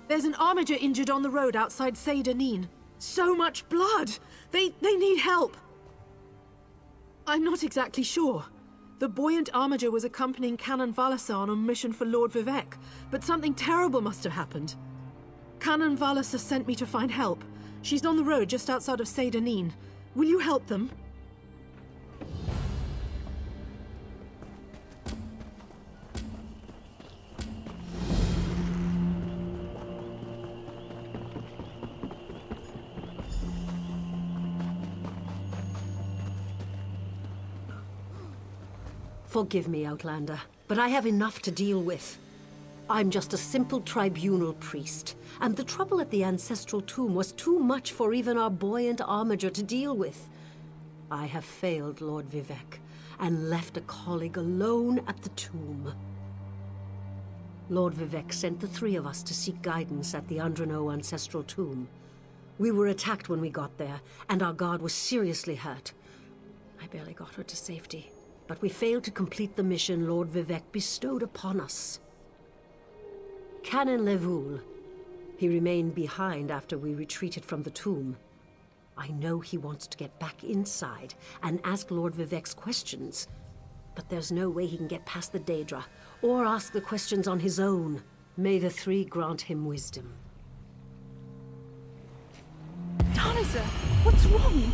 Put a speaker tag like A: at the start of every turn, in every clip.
A: There's an armiger injured on the road outside Seydanin. So much blood! They need help! I'm not exactly sure. The buoyant armiger was accompanying Canon Valasa on a mission for Lord Vivek, but something terrible must have happened. Canon Valasa sent me to find help. She's on the road just outside of Seydanin. Will you help them?
B: Forgive me, Outlander, but I have enough to deal with. I'm just a simple tribunal priest, and the trouble at the ancestral tomb was too much for even our buoyant armiger to deal with. I have failed Lord Vivek, and left a colleague alone at the tomb. Lord Vivek sent the three of us to seek guidance at the Andrano ancestral tomb. We were attacked when we got there, and our guard was seriously hurt. I barely got her to safety. But we failed to complete the mission Lord Vivek bestowed upon us. Canon Levoul. He remained behind after we retreated from the tomb. I know he wants to get back inside and ask Lord Vivek's questions, but there's no way he can get past the Daedra, or ask the questions on his own. May the three grant him wisdom.
C: Darniza, what's wrong?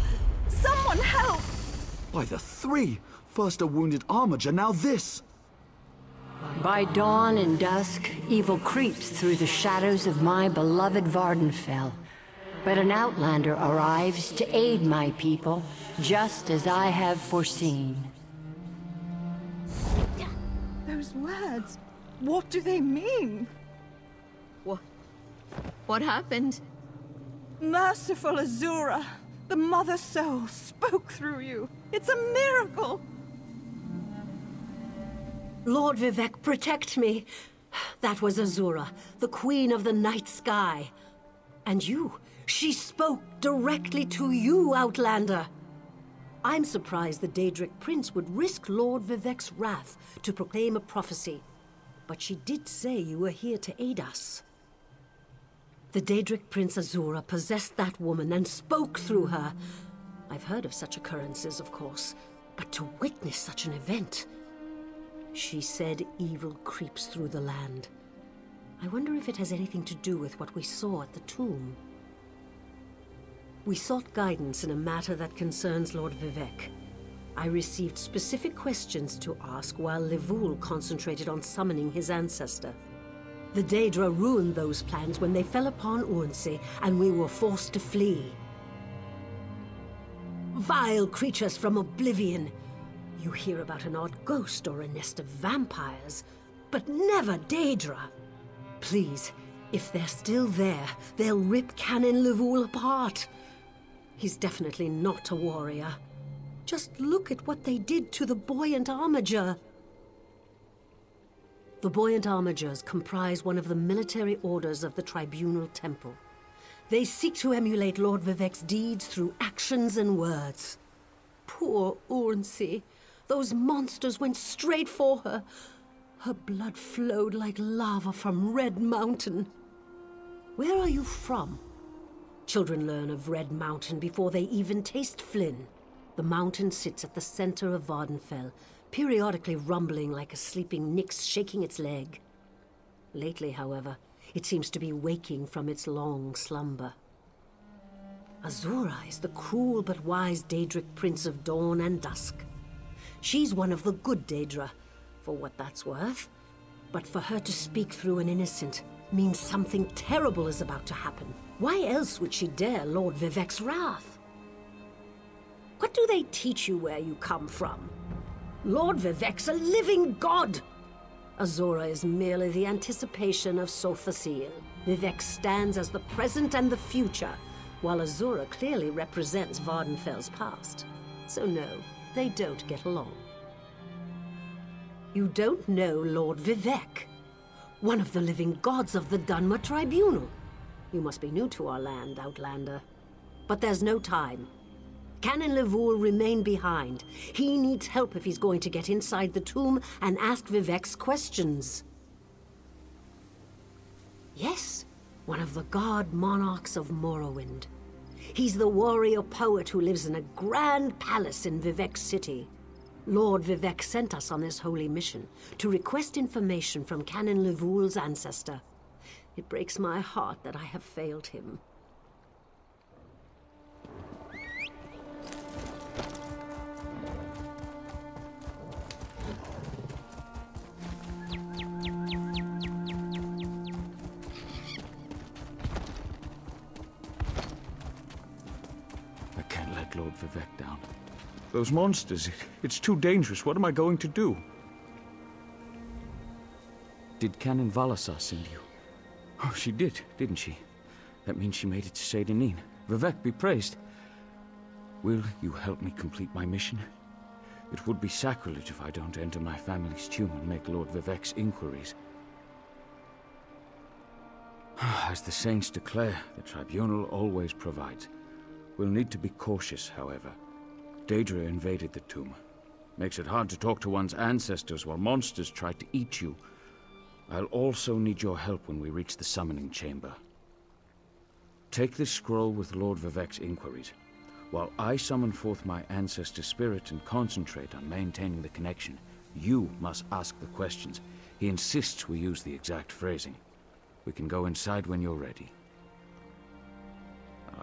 C: Someone help!
D: By the three! First a wounded armiger, now this!
E: By dawn and dusk, evil creeps through the shadows of my beloved Vardenfell. But an outlander arrives to aid my people, just as I have foreseen.
C: Those words, what do they mean?
F: What happened?
C: Merciful Azura, the Mother Soul spoke through you. It's a miracle!
B: Lord Vivek, protect me! That was Azura, the Queen of the Night Sky. And you, she spoke directly to you, Outlander. I'm surprised the Daedric Prince would risk Lord Vivek's wrath to proclaim a prophecy. But she did say you were here to aid us. The Daedric Prince Azura possessed that woman and spoke through her. I've heard of such occurrences, of course, but to witness such an event... She said evil creeps through the land. I wonder if it has anything to do with what we saw at the tomb. We sought guidance in a matter that concerns Lord Vivek. I received specific questions to ask while Levoul concentrated on summoning his ancestor. The Daedra ruined those plans when they fell upon Urnsey, and we were forced to flee. Vile creatures from oblivion! You hear about an odd ghost or a nest of vampires, but never Daedra. Please, if they're still there, they'll rip Canon Levoul apart. He's definitely not a warrior. Just look at what they did to the buoyant armiger. The buoyant armigers comprise one of the military orders of the Tribunal Temple. They seek to emulate Lord Vivek's deeds through actions and words. Poor Urnsey. Those monsters went straight for her. Her blood flowed like lava from Red Mountain. Where are you from? Children learn of Red Mountain before they even taste Flynn. The mountain sits at the center of Vardenfell, periodically rumbling like a sleeping Nyx shaking its leg. Lately, however, it seems to be waking from its long slumber. Azura is the cruel but wise Daedric Prince of Dawn and Dusk. She's one of the good Daedra, for what that's worth. But for her to speak through an innocent means something terrible is about to happen. Why else would she dare Lord Vivek's wrath? What do they teach you where you come from? Lord Vivek's a living god! Azura is merely the anticipation of Sothasil. Vivek stands as the present and the future, while Azura clearly represents Vardenfell's past. So no, they don't get along. You don't know Lord Vivek, one of the living gods of the Dunmer Tribunal. You must be new to our land, Outlander. But there's no time. Canon Levoul remain behind. He needs help if he's going to get inside the tomb and ask Vivek's questions. Yes, one of the god monarchs of Morrowind. He's the warrior poet who lives in a grand palace in Vivec City. Lord Vivec sent us on this holy mission to request information from Canon Levoul's ancestor. It breaks my heart that I have failed him.
F: I can't let Lord Vivec down. Those monsters, it's too dangerous. What am I going to do? Did Canon Valasar send you? Oh, she did, didn't she? That means she made it to Seyda Neen. Vivec be praised. Will you help me complete my mission? It would be sacrilege if I don't enter my family's tomb and make Lord Vivec's inquiries. As the saints declare, the tribunal always provides. We'll need to be cautious, however. Daedra invaded the tomb. Makes it hard to talk to one's ancestors while monsters try to eat you. I'll also need your help when we reach the summoning chamber. Take this scroll with Lord Vivec's inquiries, while I summon forth my ancestor spirit and concentrate on maintaining the connection. You must ask the questions. He insists we use the exact phrasing. We can go inside when you're ready.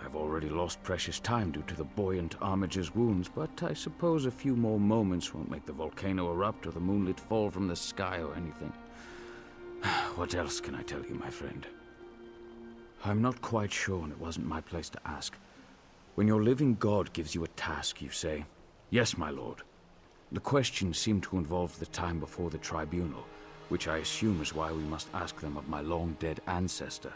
F: I've already lost precious time due to the buoyant armiger's wounds, but I suppose a few more moments won't make the volcano erupt or the moonlit fall from the sky or anything. What else can I tell you, my friend? I'm not quite sure, and it wasn't my place to ask. When your living god gives you a task, you say, "Yes, my lord." The questions seem to involve the time before the tribunal, which I assume is why we must ask them of my long-dead ancestor.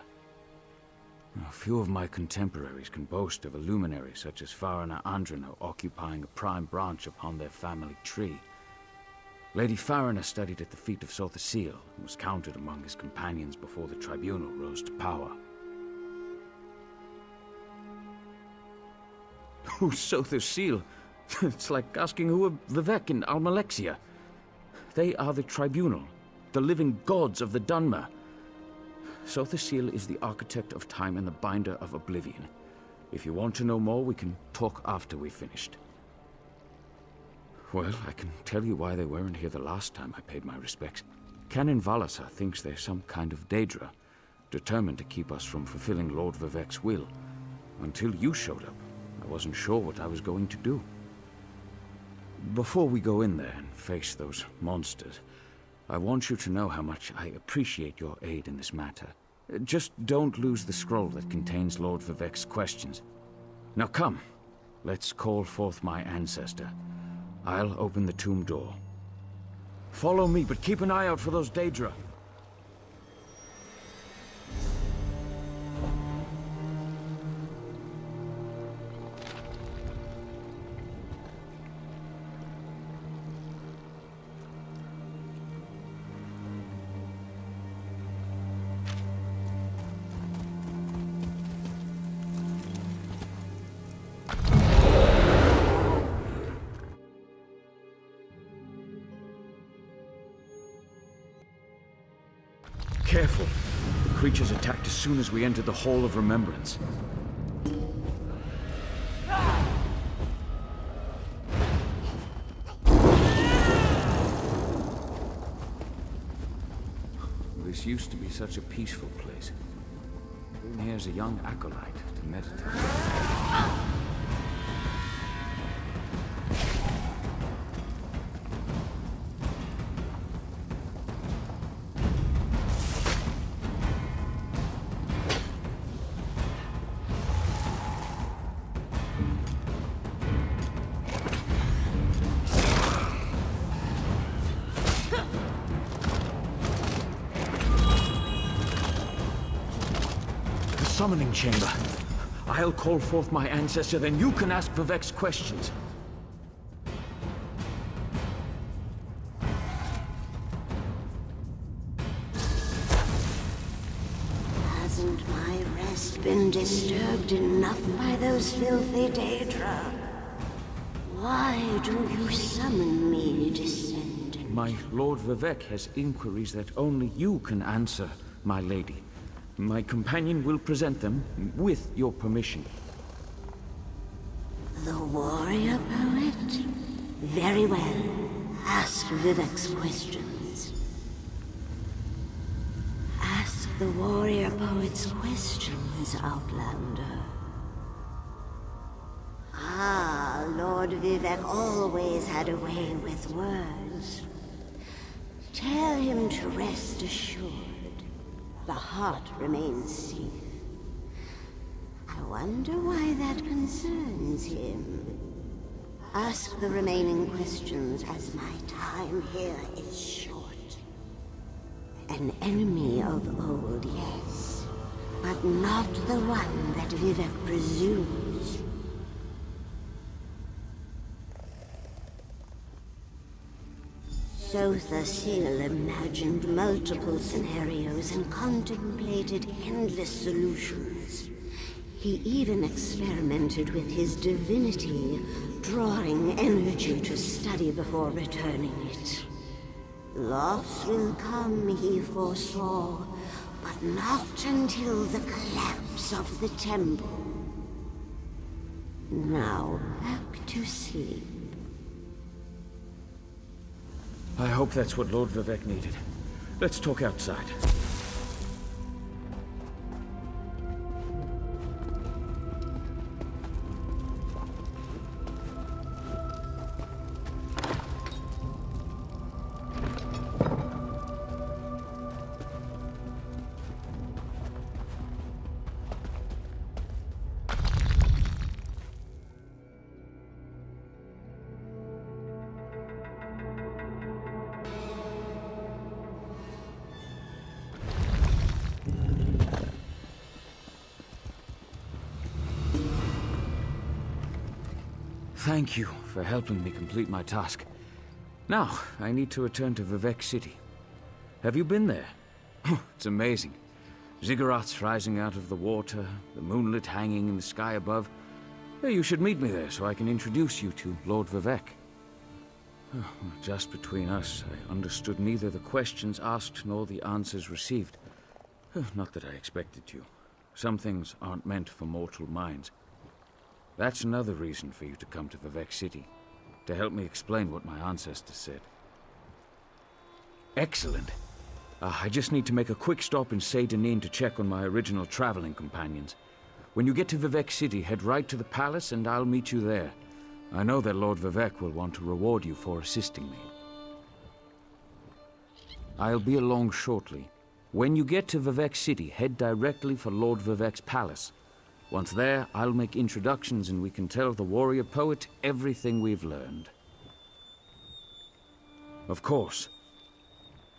F: A few of my contemporaries can boast of a luminary such as Farina Andrano occupying a prime branch upon their family tree. Lady Farina studied at the feet of Sothasil and was counted among his companions before the tribunal rose to power. Who's Sothasil? It's like asking who are Vivec and Almalexia. They are the tribunal, the living gods of the Dunmer. Sothasil is the architect of time and the binder of oblivion. If you want to know more, we can talk after we've finished. Well, I can tell you why they weren't here the last time I paid my respects. Canon Valasar thinks they're some kind of Daedra, determined to keep us from fulfilling Lord Vivec's will. Until you showed up, I wasn't sure what I was going to do. Before we go in there and face those monsters, I want you to know how much I appreciate your aid in this matter. Just don't lose the scroll that contains Lord Vivec's questions. Now come, let's call forth my ancestor. I'll open the tomb door. Follow me, but keep an eye out for those Daedra. Careful. The creatures attacked as soon as we entered the Hall of Remembrance. This used to be such a peaceful place. Came here as a young acolyte to meditate. Summoning chamber. I'll call forth my ancestor, then you can ask Vivec's questions.
G: Hasn't my rest been disturbed enough by those filthy Daedra? Why do you summon me, descendant?
F: My Lord Vivec has inquiries that only you can answer, my lady. My companion will present them with your permission.
G: The warrior poet? Very well. Ask Vivek's questions. Ask the warrior poet's questions, Outlander. Ah, Lord Vivek always had a way with words. Tell him to rest assured. The heart remains safe. I wonder why that concerns him. Ask the remaining questions as my time here is short. An enemy of old, yes, but not the one that Vivek presumes. Sotha Sil imagined multiple scenarios and contemplated endless solutions. He even experimented with his divinity, drawing energy to study before returning it. Loss will come, he foresaw, but not until the collapse of the temple. Now, back to sleep.
F: I hope that's what Lord Vivek needed. Let's talk outside. Thank you for helping me complete my task. Now, I need to return to Vivek City. Have you been there? It's amazing. Ziggurats rising out of the water, the moonlit hanging in the sky above. You should meet me there so I can introduce you to Lord Vivek. Just between us, I understood neither the questions asked nor the answers received. Not that I expected to. Some things aren't meant for mortal minds. That's another reason for you to come to Vivek City, to help me explain what my ancestors said. Excellent. I just need to make a quick stop in Saydanin to check on my original traveling companions. When you get to Vivek City, head right to the palace and I'll meet you there. I know that Lord Vivek will want to reward you for assisting me. I'll be along shortly. When you get to Vivek City, head directly for Lord Vivek's palace. Once there, I'll make introductions and we can tell the warrior poet everything we've learned. Of course.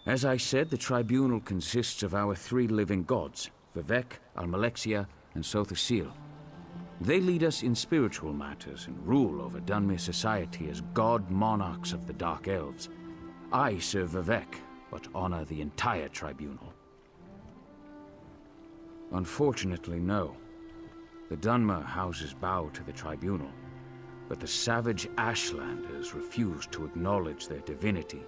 F: As I said, the tribunal consists of our three living gods, Vivek, Almalexia, and Sotha Sil. They lead us in spiritual matters and rule over Dunmer society as god monarchs of the Dark Elves. I serve Vivek, but honor the entire tribunal. Unfortunately, no. The Dunmer houses bow to the tribunal, but the savage Ashlanders refuse to acknowledge their divinity.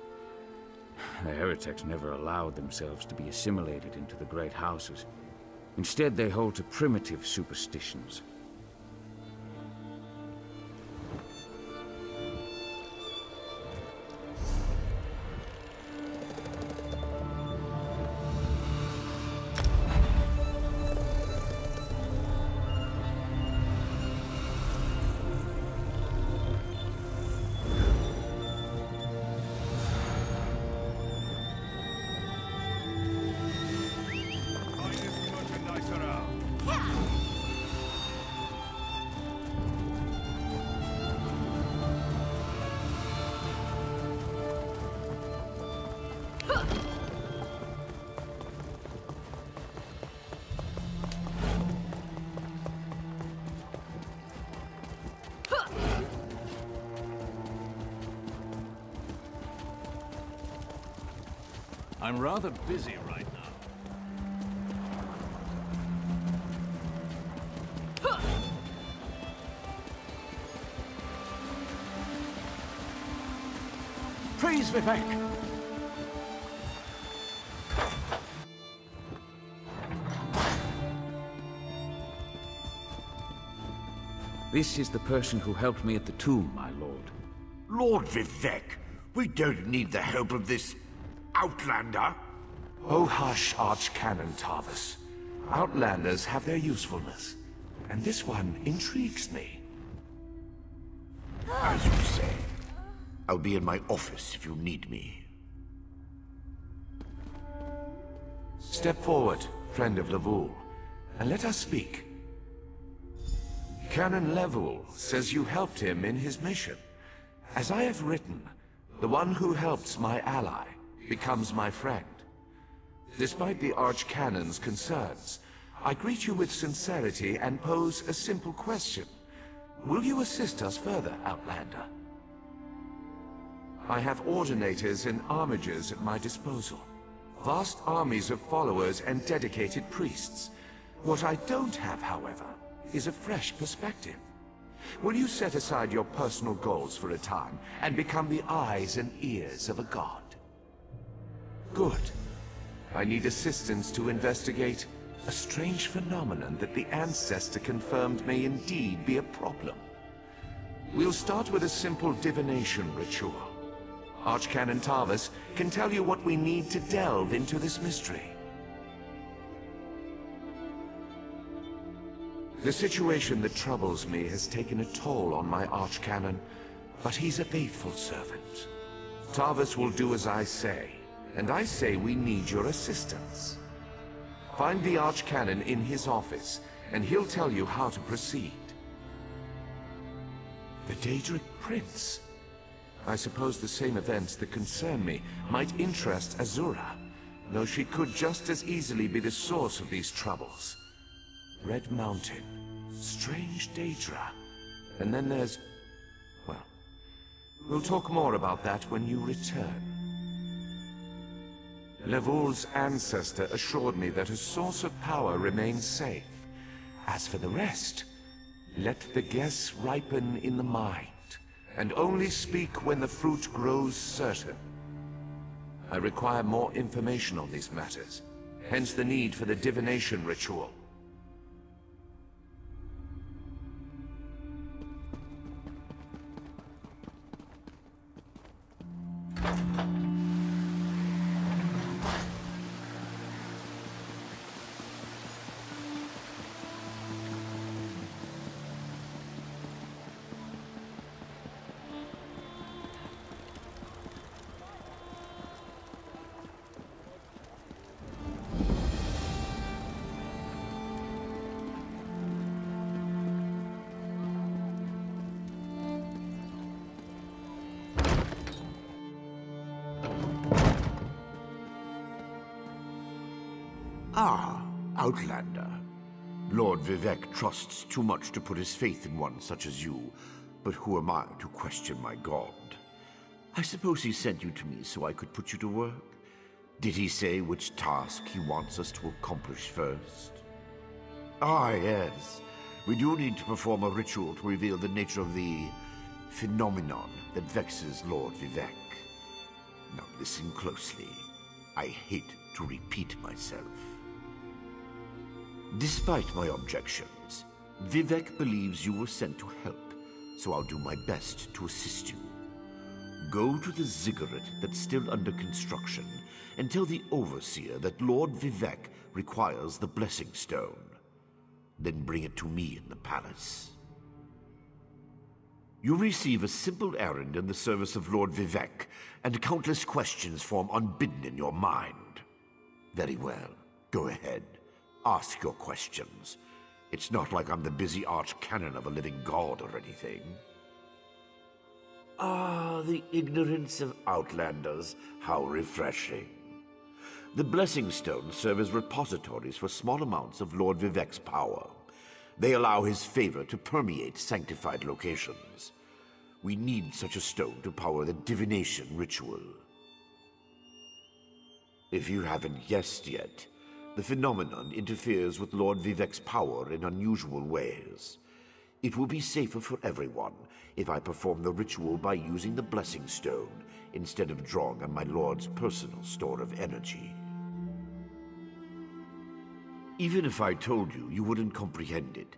F: The heretics never allowed themselves to be assimilated into the great houses. Instead, they hold to primitive superstitions.
H: I'm rather busy right now.
F: Praise Vivek! This is the person who helped me at the tomb, my lord.
I: Lord Vivek, we don't need the help of this outlander.
J: Oh hush, Archcanon Tarvis. Outlanders have their usefulness, and this one intrigues me.
I: As you say. I'll be in my office if you need me.
J: Step forward, friend of Levoul, and let us speak. Canon Levoul says you helped him in his mission. As I have written, the one who helps my ally becomes my friend. Despite the Archcanon's concerns, I greet you with sincerity and pose a simple question. Will you assist us further, Outlander? I have ordinators and armigers at my disposal. Vast armies of followers and dedicated priests. What I don't have, however, is a fresh perspective. Will you set aside your personal goals for a time and become the eyes and ears of a god? Good. I need assistance to investigate a strange phenomenon that the Ancestor confirmed may indeed be a problem. We'll start with a simple divination ritual. Archcanon Tarvis can tell you what we need to delve into this mystery. The situation that troubles me has taken a toll on my Archcanon, but he's a faithful servant. Tarvis will do as I say, and I say we need your assistance. Find the Archcanon in his office, and he'll tell you how to proceed. The Daedric Prince. I suppose the same events that concern me might interest Azura, though she could just as easily be the source of these troubles. Red Mountain, strange Daedra, and then there's... well, we'll talk more about that when you return. Levoul's ancestor assured me that a source of power remains safe. As for the rest, let the guess ripen in the mind, and only speak when the fruit grows certain. I require more information on these matters, hence the need for the divination ritual.
I: Ah, Outlander. Lord Vivek trusts too much to put his faith in one such as you, but who am I to question my god? I suppose he sent you to me so I could put you to work? Did he say which task he wants us to accomplish first? Ah, yes. We do need to perform a ritual to reveal the nature of the phenomenon that vexes Lord Vivek. Now listen closely. I hate to repeat myself. Despite my objections, Vivek believes you were sent to help, so I'll do my best to assist you. Go to the ziggurat that's still under construction and tell the Overseer that Lord Vivek requires the Blessing Stone. Then bring it to me in the palace. You'll receive a simple errand in the service of Lord Vivek, and countless questions form unbidden in your mind. Very well. Go ahead. Ask your questions. It's not like I'm the busy Archcanon of a living god or anything. Ah, the ignorance of Outlanders. How refreshing. The Blessing Stones serve as repositories for small amounts of Lord Vivek's power. They allow his favor to permeate sanctified locations. We need such a stone to power the divination ritual. If you haven't guessed yet, the phenomenon interferes with Lord Vivek's power in unusual ways. It will be safer for everyone if I perform the ritual by using the Blessing Stone instead of drawing on my Lord's personal store of energy. Even if I told you, you wouldn't comprehend it.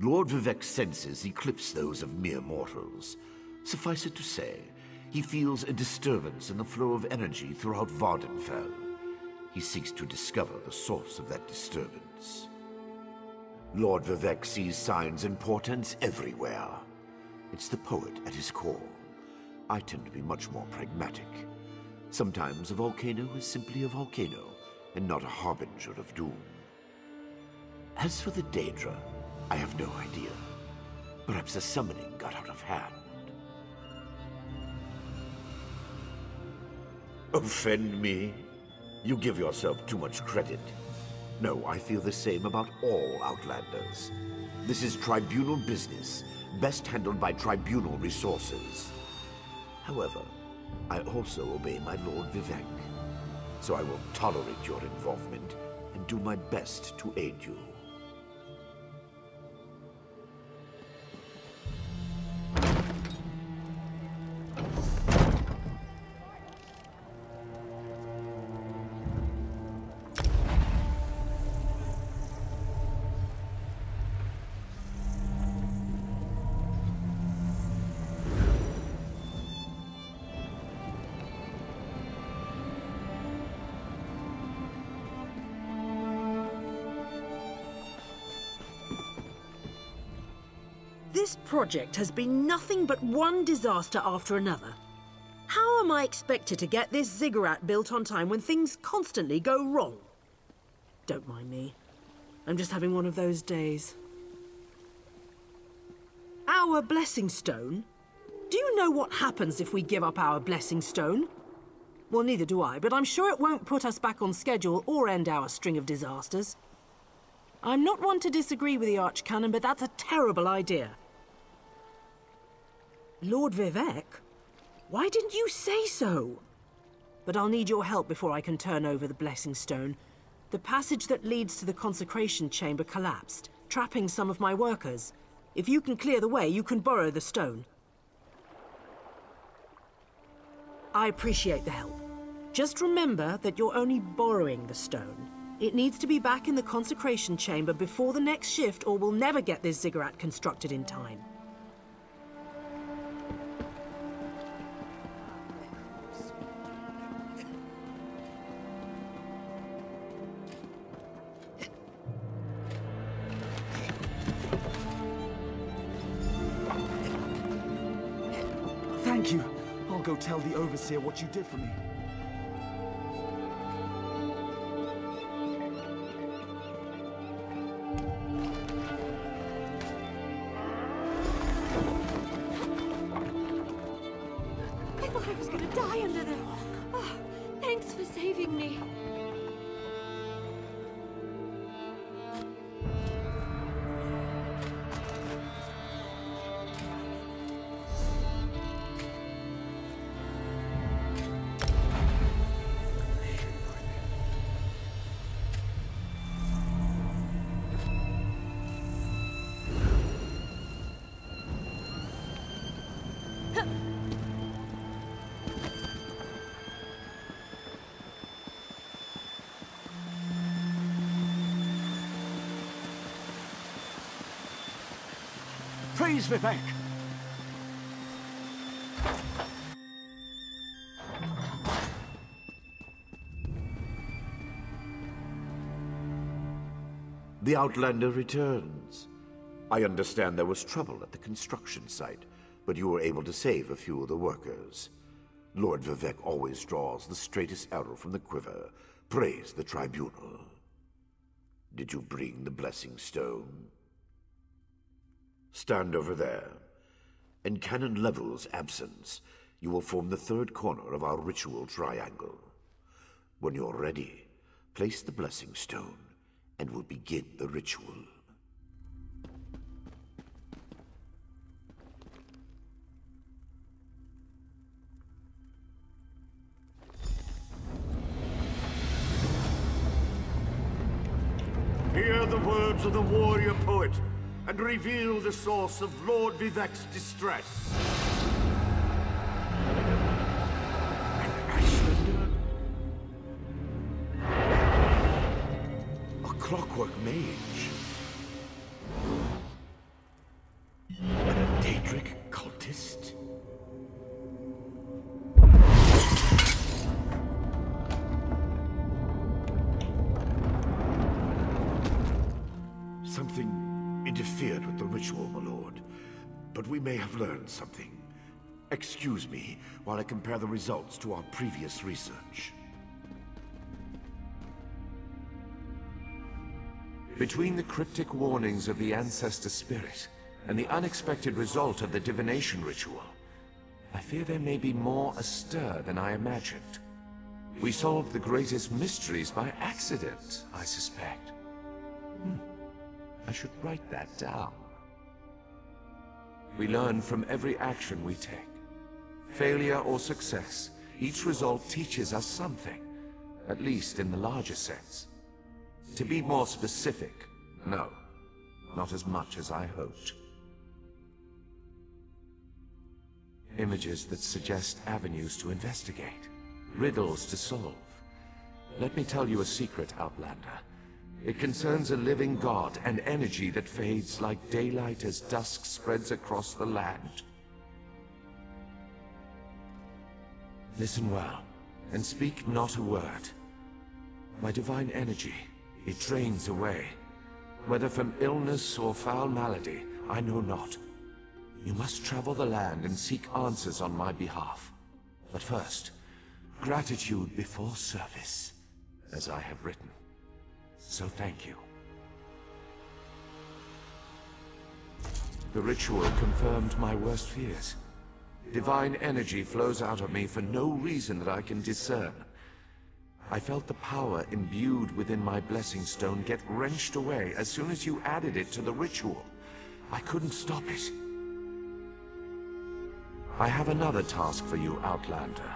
I: Lord Vivek's senses eclipse those of mere mortals. Suffice it to say, he feels a disturbance in the flow of energy throughout Vardenfell. He seeks to discover the source of that disturbance. Lord Vivek sees signs and portents everywhere. It's the poet at his core. I tend to be much more pragmatic. Sometimes a volcano is simply a volcano, and not a harbinger of doom. As for the Daedra, I have no idea. Perhaps the summoning got out of hand. Offend me? You give yourself too much credit. No, I feel the same about all Outlanders. This is tribunal business, best handled by tribunal resources. However, I also obey my Lord Vivek, so I will tolerate your involvement and do my best to aid you.
A: This project has been nothing but one disaster after another. How am I expected to get this ziggurat built on time when things constantly go wrong? Don't mind me. I'm just having one of those days. Our blessing stone? Do you know what happens if we give up our blessing stone? Well, neither do I, but I'm sure it won't put us back on schedule or end our string of disasters. I'm not one to disagree with the Archcanon, but that's a terrible idea. Lord Vivek? Why didn't you say so? But I'll need your help before I can turn over the blessing stone. The passage that leads to the consecration chamber collapsed, trapping some of my workers. If you can clear the way, you can borrow the stone. I appreciate the help. Just remember that you're only borrowing the stone. It needs to be back in the consecration chamber before the next shift, or we'll never get this ziggurat constructed in time.
D: Thank you. I'll go tell the Overseer what you did for me.
K: I thought I was gonna die under there. Oh, thanks for saving me.
D: Praise Vivek!
I: The Outlander returns. I understand there was trouble at the construction site, but you were able to save a few of the workers. Lord Vivek always draws the straightest arrow from the quiver. Praise the tribunal. Did you bring the blessing stone? Stand over there. In Canon Level's absence, you will form the third corner of our ritual triangle. When you're ready, place the blessing stone, and we'll begin the ritual. Hear the words of the warrior poet, and reveal the source of Lord Vivek's distress. An Ashlander? A clockwork mage? Something interfered with the ritual, my lord. But we may have learned something. Excuse me while I compare the results to our previous research.
J: Between the cryptic warnings of the ancestor spirit and the unexpected result of the divination ritual, I fear there may be more astir than I imagined. We solved the greatest mysteries by accident, I suspect. I should write that down. We learn from every action we take. Failure or success, each result teaches us something, at least in the larger sense. To be more specific, no, not as much as I hoped. Images that suggest avenues to investigate, riddles to solve. Let me tell you a secret, Outlander. It concerns a living god and energy that fades like daylight as dusk spreads across the land. Listen well, and speak not a word. My divine energy, it drains away. Whether from illness or foul malady, I know not. You must travel the land and seek answers on my behalf. But first, gratitude before service, as I have written. So thank you. The ritual confirmed my worst fears. Divine energy flows out of me for no reason that I can discern. I felt the power imbued within my blessing stone get wrenched away as soon as you added it to the ritual. I couldn't stop it. I have another task for you, Outlander.